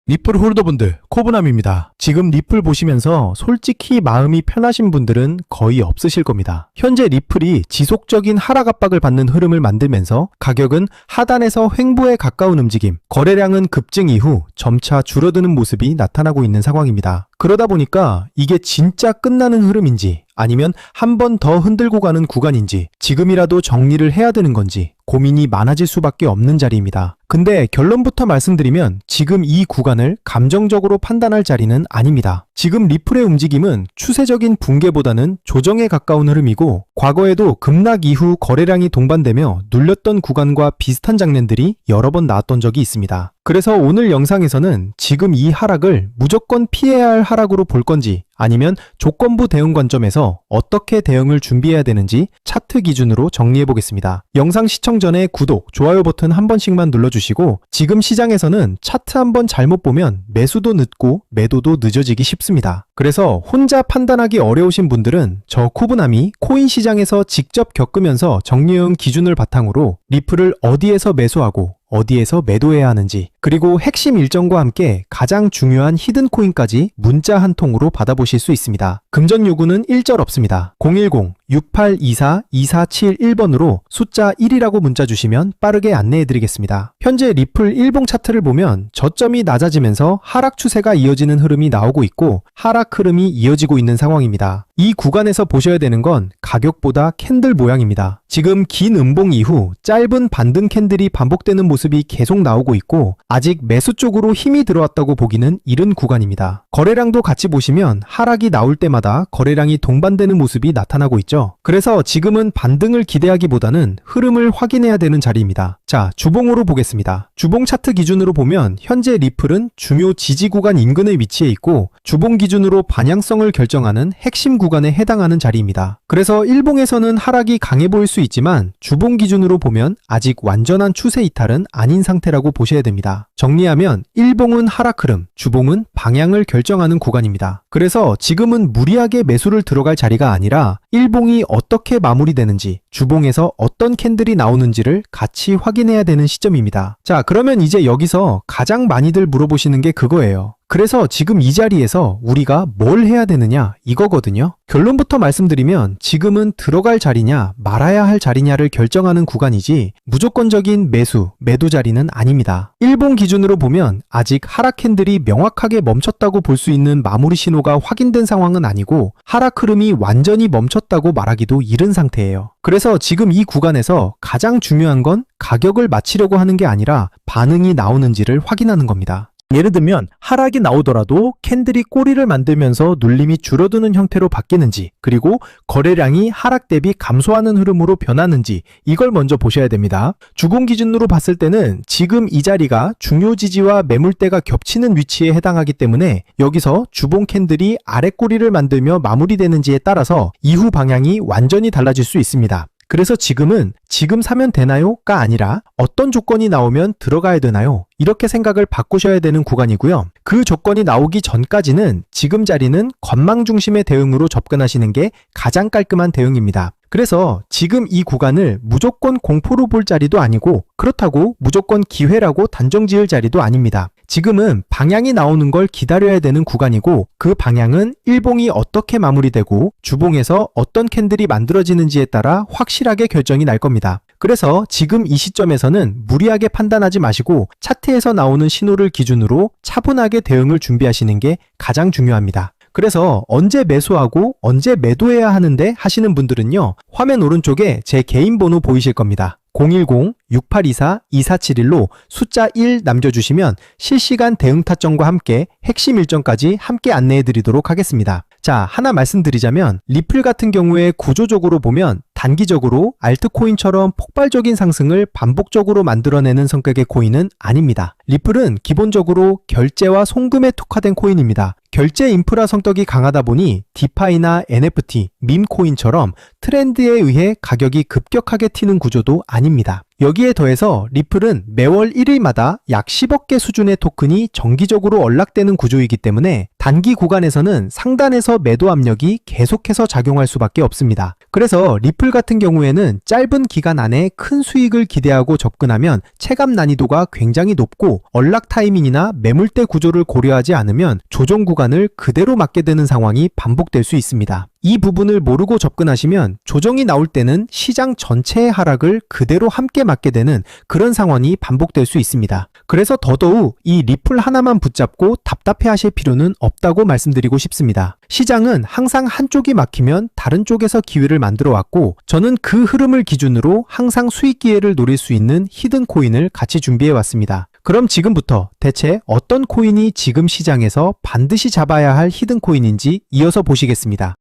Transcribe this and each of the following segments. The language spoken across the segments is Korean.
리플 홀더분들, 코브남입니다. 지금 리플 보시면서 솔직히 마음이 편하신 분들은 거의 없으실 겁니다. 현재 리플이 지속적인 하락 압박을 받는 흐름을 만들면서 가격은 하단에서 횡보에 가까운 움직임, 거래량은 급증 이후 점차 줄어드는 모습이 나타나고 있는 상황입니다. 그러다 보니까 이게 진짜 끝나는 흐름인지 아니면 한 번 더 흔들고 가는 구간인지 지금이라도 정리를 해야 되는 건지 고민이 많아질 수밖에 없는 자리입니다. 근데 결론부터 말씀드리면 지금 이 구간을 감정적으로 판단할 자리는 아닙니다. 지금 리플의 움직임은 추세적인 붕괴보다는 조정에 가까운 흐름이고 과거에도 급락 이후 거래량이 동반되며 눌렸던 구간과 비슷한 장면들이 여러 번 나왔던 적이 있습니다. 그래서 오늘 영상에서는 지금 이 하락을 무조건 피해야 할 하락으로 볼 건지 아니면 조건부 대응 관점에서 어떻게 대응을 준비해야 되는지 차트 기준으로 정리해 보겠습니다. 영상 시청 전에 구독, 좋아요 버튼 한 번씩만 눌러주시고 지금 시장에서는 차트 한번 잘못 보면 매수도 늦고 매도도 늦어지기 쉽습니다. 그래서 혼자 판단하기 어려우신 분들은 저 코브남이 코인 시장에서 직접 겪으면서 정리해온 기준을 바탕으로 리플을 어디에서 매수하고 어디에서 매도해야 하는지 그리고 핵심 일정과 함께 가장 중요한 히든 코인까지 문자 한 통으로 받아보실 수 있습니다. 금전 요구는 일절 없습니다. 010-6824-2471번으로 숫자 1이라고 문자 주시면 빠르게 안내해드리겠습니다. 현재 리플 일봉 차트를 보면 저점이 낮아지면서 하락 추세가 이어지는 흐름이 나오고 있고 하락 흐름이 이어지고 있는 상황입니다. 이 구간에서 보셔야 되는 건 가격보다 캔들 모양입니다. 지금 긴 음봉 이후 짧은 반등 캔들이 반복되는 모습이 계속 나오고 있고 아직 매수 쪽으로 힘이 들어왔다고 보기는 이른 구간입니다. 거래량도 같이 보시면 하락이 나올 때마다 거래량이 동반되는 모습이 나타나고 있죠. 그래서 지금은 반등을 기대하기보다는 흐름을 확인해야 되는 자리입니다. 자, 주봉으로 보겠습니다. 주봉 차트 기준으로 보면 현재 리플은 중요 지지 구간 인근에 위치해 있고 주봉 기준으로 방향성을 결정하는 핵심 구간에 해당하는 자리입니다. 그래서 일봉에서는 하락이 강해 보일 수 있지만 주봉 기준으로 보면 아직 완전한 추세 이탈은 아닌 상태라고 보셔야 됩니다. 정리하면 일봉은 하락 흐름, 주봉은 방향을 결정하는 구간입니다. 그래서 지금은 무리하게 매수를 들어갈 자리가 아니라 일봉이 어떻게 마무리되는지, 주봉에서 어떤 캔들이 나오는지를 같이 확인해야 되는 시점입니다. 자, 그러면 이제 여기서 가장 많이들 물어보시는 게 그거예요. 그래서 지금 이 자리에서 우리가 뭘 해야 되느냐 이거거든요. 결론부터 말씀드리면 지금은 들어갈 자리냐 말아야 할 자리냐를 결정하는 구간이지 무조건적인 매수, 매도 자리는 아닙니다. 일봉 기준으로 보면 아직 하락 캔들이 명확하게 멈췄다고 볼 수 있는 마무리 신호가 확인된 상황은 아니고 하락 흐름이 완전히 멈췄다고 말하기도 이른 상태예요. 그래서 지금 이 구간에서 가장 중요한 건 가격을 맞추려고 하는 게 아니라 반응이 나오는지를 확인하는 겁니다. 예를 들면 하락이 나오더라도 캔들이 꼬리를 만들면서 눌림이 줄어드는 형태로 바뀌는지 그리고 거래량이 하락 대비 감소하는 흐름으로 변하는지 이걸 먼저 보셔야 됩니다. 주봉 기준으로 봤을 때는 지금 이 자리가 중요 지지와 매물대가 겹치는 위치에 해당하기 때문에 여기서 주봉 캔들이 아래 꼬리를 만들며 마무리되는지에 따라서 이후 방향이 완전히 달라질 수 있습니다. 그래서 지금은 지금 사면 되나요?가 아니라 어떤 조건이 나오면 들어가야 되나요? 이렇게 생각을 바꾸셔야 되는 구간이고요. 그 조건이 나오기 전까지는 지금 자리는 관망 중심의 대응으로 접근하시는 게 가장 깔끔한 대응입니다. 그래서 지금 이 구간을 무조건 공포로 볼 자리도 아니고 그렇다고 무조건 기회라고 단정 지을 자리도 아닙니다. 지금은 방향이 나오는 걸 기다려야 되는 구간이고 그 방향은 일봉이 어떻게 마무리되고 주봉에서 어떤 캔들이 만들어지는지에 따라 확실하게 결정이 날 겁니다. 그래서 지금 이 시점에서는 무리하게 판단하지 마시고 차트에서 나오는 신호를 기준으로 차분하게 대응을 준비하시는 게 가장 중요합니다. 그래서 언제 매수하고 언제 매도해야 하는데 하시는 분들은요. 화면 오른쪽에 제 개인 번호 보이실 겁니다. 010-6824-2471로 숫자 1 남겨주시면 실시간 대응 타점과 함께 핵심 일정까지 함께 안내해 드리도록 하겠습니다. 자, 하나 말씀드리자면 리플 같은 경우에 구조적으로 보면 단기적으로 알트코인처럼 폭발적인 상승을 반복적으로 만들어내는 성격의 코인은 아닙니다. 리플은 기본적으로 결제와 송금에 특화된 코인입니다. 결제 인프라 성격이 강하다 보니 디파이나 NFT, 밈코인처럼 트렌드에 의해 가격이 급격하게 튀는 구조도 아닙니다. 여기에 더해서 리플은 매월 1일마다 약 10억 개 수준의 토큰이 정기적으로 언락되는 구조이기 때문에 단기 구간에서는 상단에서 매도 압력이 계속해서 작용할 수밖에 없습니다. 그래서 리플 같은 경우에는 짧은 기간 안에 큰 수익을 기대하고 접근하면 체감 난이도가 굉장히 높고 언락 타이밍이나 매물대 구조를 고려하지 않으면 조정 구간을 그대로 맞게 되는 상황이 반복될 수 있습니다. 이 부분을 모르고 접근하시면 조정이 나올 때는 시장 전체의 하락을 그대로 함께 맞게 되는 그런 상황이 반복될 수 있습니다. 그래서 더더욱 이 리플 하나만 붙잡고 답답해 하실 필요는 없다고 말씀드리고 싶습니다. 시장은 항상 한쪽이 막히면 다른 쪽에서 기회를 만들어 왔고 저는 그 흐름을 기준으로 항상 수익 기회를 노릴 수 있는 히든 코인을 같이 준비해 왔습니다. 그럼 지금부터 대체 어떤 코인이 지금 시장에서 반드시 잡아야 할 히든 코인인지 이어서 보시겠습니다.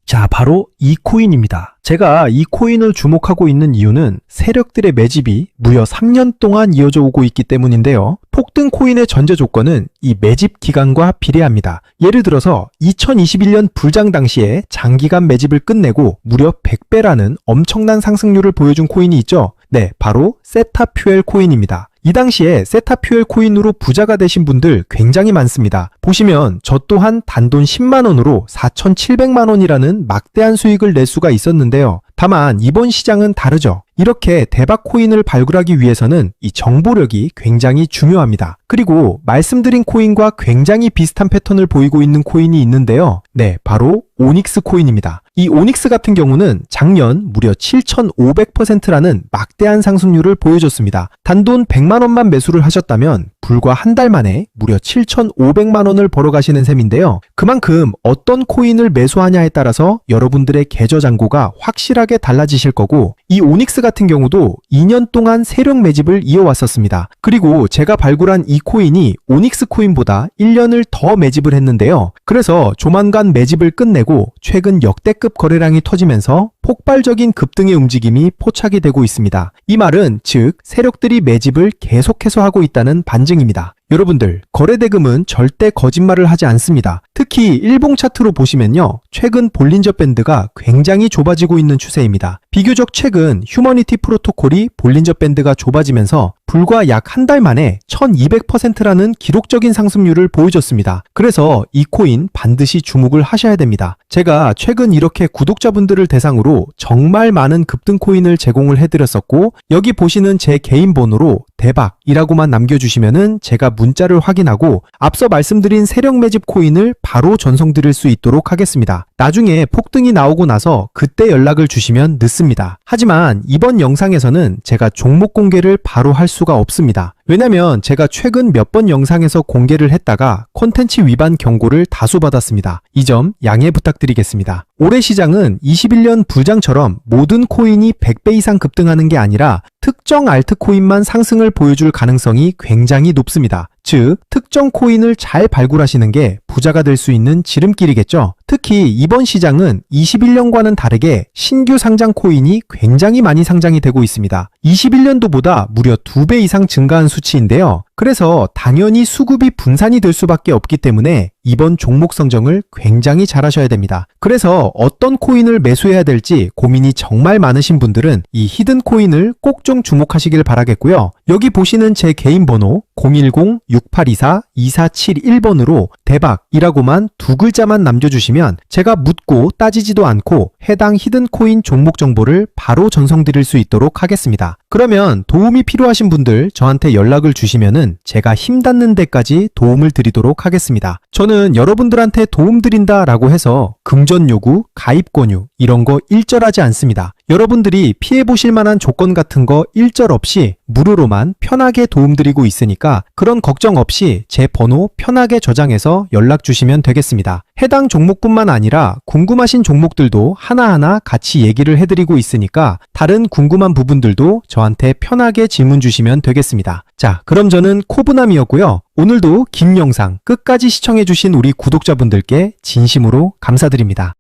자, 바로 이 코인입니다. 제가 이 코인을 주목하고 있는 이유는 세력들의 매집이 무려 3년 동안 이어져 오고 있기 때문인데요. 폭등 코인의 전제 조건은 이 매집 기간과 비례합니다. 예를 들어서 2021년 불장 당시에 장기간 매집을 끝내고 무려 100배라는 엄청난 상승률을 보여준 코인이 있죠. 네, 바로 세타퓨엘 코인입니다. 이 당시에 세타퓨엘 코인으로 부자가 되신 분들 굉장히 많습니다. 보시면 저 또한 단돈 10만원으로 4,700만원이라는 막대한 수익을 낼 수가 있었는데요. 다만 이번 시장은 다르죠. 이렇게 대박 코인을 발굴하기 위해서는 이 정보력이 굉장히 중요합니다. 그리고 말씀드린 코인과 굉장히 비슷한 패턴을 보이고 있는 코인이 있는데요. 네, 바로 오닉스 코인입니다. 이 오닉스 같은 경우는 작년 무려 7,500%라는 막대한 상승률을 보여줬습니다. 단돈 100만원만 매수를 하셨다면 불과 한 달 만에 무려 7,500만원을 벌어가시는 셈인데요. 그만큼 어떤 코인을 매수하냐에 따라서 여러분들의 계좌 잔고가 확실하게 달라지실 거고 이 오닉스 같은 경우도 2년 동안 세력 매집을 이어왔었습니다. 그리고 제가 발굴한 이 코인이 오닉스 코인보다 1년을 더 매집을 했는데요. 그래서 조만간 매집을 끝내고 최근 역대급 거래량이 터지면서 폭발적인 급등의 움직임이 포착이 되고 있습니다. 이 말은 즉 세력들이 매집을 계속해서 하고 있다는 반증입니다. 여러분들, 거래대금은 절대 거짓말을 하지 않습니다. 특히 일봉 차트로 보시면요. 최근 볼린저 밴드가 굉장히 좁아지고 있는 추세입니다. 비교적 최근 휴머니티 프로토콜이 볼린저 밴드가 좁아지면서 불과 약 한 달 만에 1200%라는 기록적인 상승률을 보여줬습니다. 그래서 이 코인 반드시 주목을 하셔야 됩니다. 제가 최근 이렇게 구독자분들을 대상으로 정말 많은 급등 코인을 제공을 해드렸었고 여기 보시는 제 개인 번호로 대박이라고만 남겨주시면은 제가 문자를 확인하고 앞서 말씀드린 세력 매집 코인을 바로 전송드릴 수 있도록 하겠습니다. 나중에 폭등이 나오고 나서 그때 연락을 주시면 늦습니다. 하지만 이번 영상에서는 제가 종목 공개를 바로 할 수가 없습니다. 왜냐면 제가 최근 몇 번 영상에서 공개를 했다가 콘텐츠 위반 경고를 다수 받았습니다. 이 점 양해 부탁드리겠습니다. 올해 시장은 21년 불장처럼 모든 코인이 100배 이상 급등하는 게 아니라 특정 알트코인만 상승을 보여줄 가능성이 굉장히 높습니다. 즉, 특정 코인을 잘 발굴하시는 게 부자가 될 수 있는 지름길이겠죠. 특히 이번 시장은 21년과는 다르게 신규 상장 코인이 굉장히 많이 상장이 되고 있습니다. 21년도보다 무려 2배 이상 증가한 수치인데요. 그래서 당연히 수급이 분산이 될 수밖에 없기 때문에 이번 종목 선정을 굉장히 잘 하셔야 됩니다. 그래서 어떤 코인을 매수해야 될지 고민이 정말 많으신 분들은 이 히든 코인을 꼭 좀 주목하시길 바라겠고요. 여기 보시는 제 개인 번호 010-6824-2471번으로 대박이라고만 두 글자만 남겨주시면 제가 묻고 따지지도 않고 해당 히든 코인 종목 정보를 바로 전송드릴 수 있도록 하겠습니다. 그러면 도움이 필요하신 분들 저한테 연락을 주시면은 제가 힘 닿는 데까지 도움을 드리도록 하겠습니다. 저는 여러분들한테 도움 드린다라고 해서 금전 요구, 가입 권유 이런 거 일절하지 않습니다. 여러분들이 피해보실 만한 조건 같은 거 일절 없이 무료로만 편하게 도움드리고 있으니까 그런 걱정 없이 제 번호 편하게 저장해서 연락 주시면 되겠습니다. 해당 종목뿐만 아니라 궁금하신 종목들도 하나하나 같이 얘기를 해드리고 있으니까 다른 궁금한 부분들도 저한테 편하게 질문 주시면 되겠습니다. 자, 그럼 저는 코브남이었고요. 오늘도 긴 영상 끝까지 시청해주신 우리 구독자분들께 진심으로 감사드립니다.